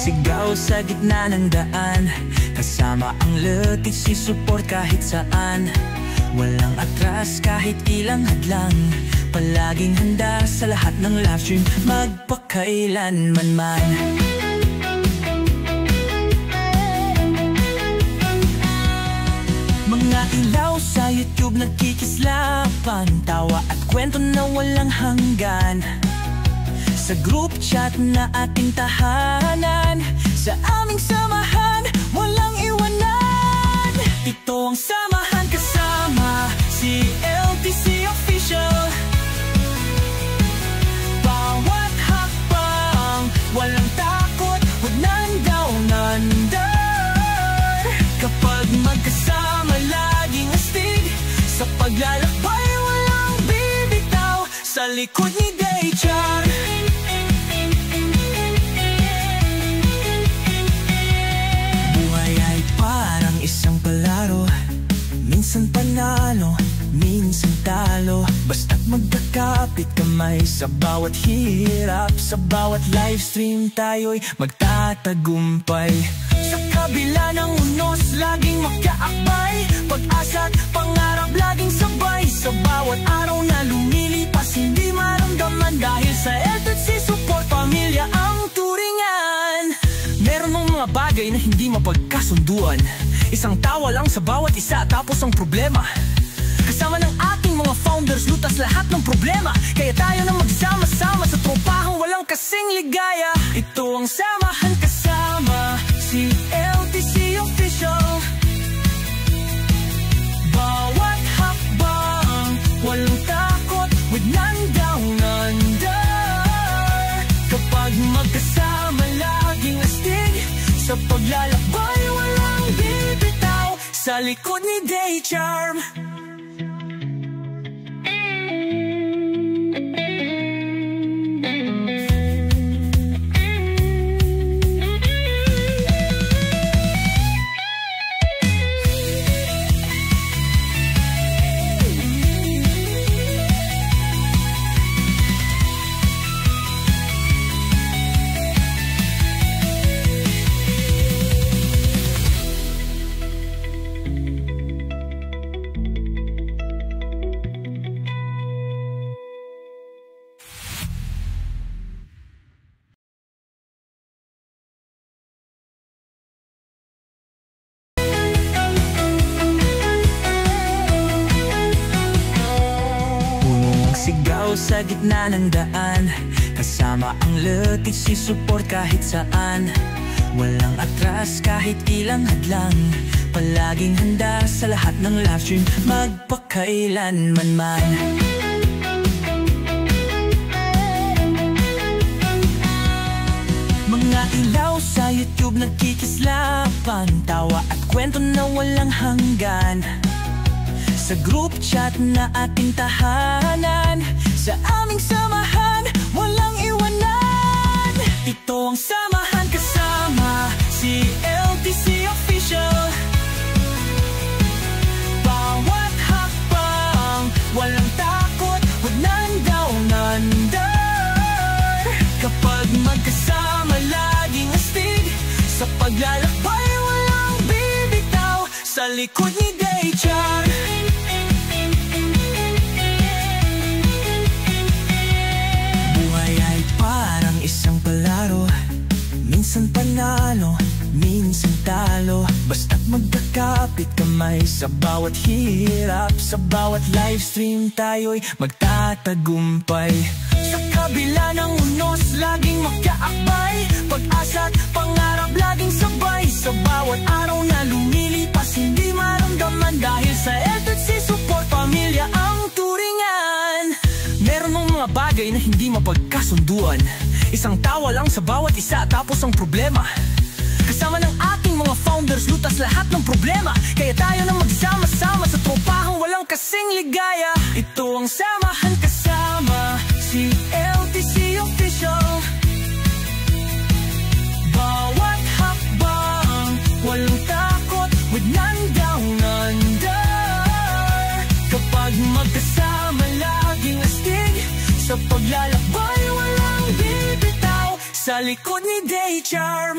sigaw sa gitna ng daan, kasama ang letik, si support kahit saan. Walang atras kahit ilang hadlang, palaging handa sa lahat ng live stream, magpakailanman man. Mga ilaw sa YouTube nagkikislapan, tawa at kwento na walang hanggan. Sa group chat na ating tahanan, sa aming samahan, walang iwanan. Ito ang samahan kasama si LTC Official. Bawat hakbang, walang takot, huwag nandaw-nandar. Kapag magkasama, laging astig, sa paglalakbay, walang bibitaw, sa likod ni Daychar. Isang palaro, minsan panalo, minsan talo. Basta't magkakapit kamay sa bawat hirap, sa bawat livestream tayo'y magtatagumpay. Sa kabila ng unos, laging magkaakbay, pag-asa't pangarap laging sabay. Sa bawat araw na lumilipas, hindi maramdaman, dahil sa LTC support, pamilya ang turingan. Meron mong mga bagay na hindi mapagkasunduan, isang tawa lang sa bawat isa, tapos ang problema. Kasama ng ating mga founders, lutas lahat ng problema. Kaya tayo na magsama-sama sa tropahang walang kasing ligaya. Ito ang samahan kasama si LTC Official. Bawat hakbang, walang takot, with nandaw-nandar. Kapag magkasama, laging astig, sa paglalakbay, walang bibitaw, sa likod ni Daycharm. Sigaw sa gitna ng daan, kasama ang letik, si support kahit saan. Walang atras kahit ilang hadlang, palaging handa sa lahat ng live stream, magpakailanman man. Mga ilaw sa YouTube nagkikislapan, tawa at kwento na walang hanggan. Sa group chat na ating tahanan, sa aming samahan, walang iwanan. Ito ang samahan kasama si LTC Official. Bawat hakbang, walang takot, huwag nandaw-nandar. Kapag magkasama, laging astig, sa paglalakbay, walang bibitaw, sa likod ni Daychar. Isang palaro, minsan panalo, minsan talo. Basta't magkakapit kamay sa bawat hirap, sa bawat livestream tayo'y magtatagumpay. Sa kabila ng unos, laging magkaakbay, pag-asa't pangarap laging sabay. Sa bawat araw na lumilipas, hindi maramdaman, dahil sa LTC support, pamilya ang turingan. Meron mong mga bagay na hindi mapagkasunduan, isang tawa lang sa bawat isa, tapos ang problema. Kasama ng ating mga founders, lutas lahat ng problema. Kaya tayo na magsama-sama sa tropahang walang kasing ligaya. Ito ang samahan kasama si LTC Official. Bawat hakbang, walang takot, with nandaw-nandar. Kapag magkasama, laging astig, sa paglalakbay, walang bibitaw, sa sa likod ni Day Charm.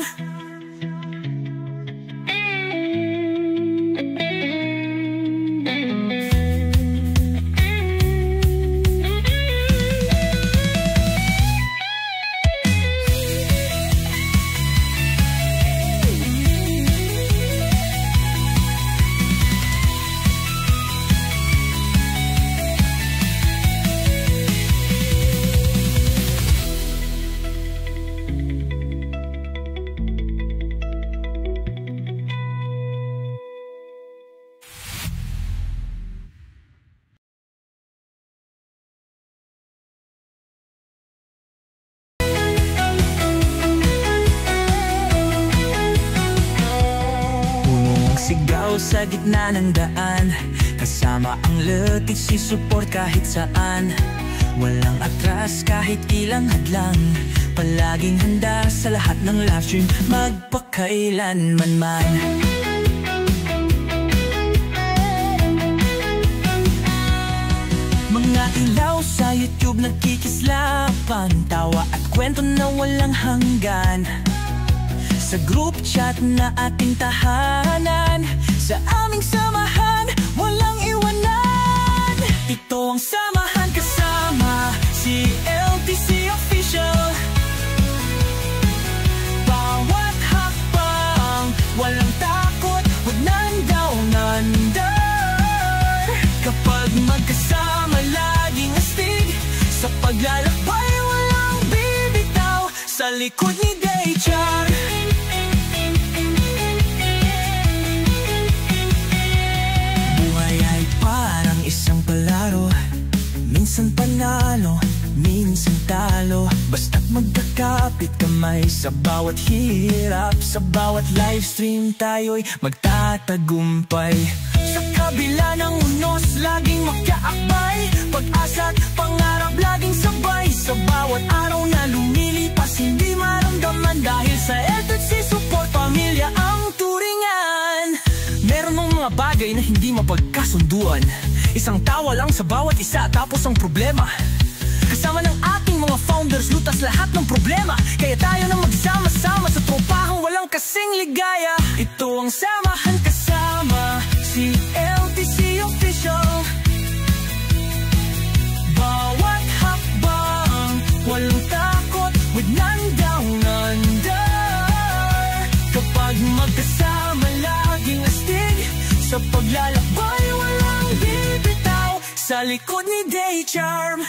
Sigaw sa gitna ng daan, kasama ang letik, si support kahit saan. Walang atras kahit ilang hadlang, palaging handa sa lahat ng live stream, magpakailanman man. Mga ilaw sa YouTube nagkikislapan, tawa at kwento na walang hanggan. Sa group chat na ating tahanan, sa aming samahan, walang iwanan. Ito ang samahan kasama si LTC Official. Bawat hakbang, walang takot, wag nandar. Kapag magkasama, laging astig, sa paglalakbay, walang bibitaw, sa likod ni Day Charm. Isang palaro, minsan panalo, minsan talo. Basta't magkakapit kamay sa bawat hirap, sa bawat livestream tayo'y magtatagumpay. Sa kabila ng unos, laging magkaakbay, pag-asa't pangarap laging sabay. Sa bawat araw na lumilipas, hindi maramdaman, dahil sa LTC support, pamilya ang turingan. Meron mong mga bagay na hindi mapagkasunduan, isang tawa lang sa bawat isa, tapos ang problema. Kasama ng ating mga founders, lutas lahat ng problema. Kaya tayo na magsama-sama sa tropahang walang kasing ligaya. Ito ang samahan kasama si LTC Official. Bawat hakbang, walang takot, with nandar. Kapag magkasama, laging astig, sa paglalakbay, walang bibitaw, sa likod ni Day Charm.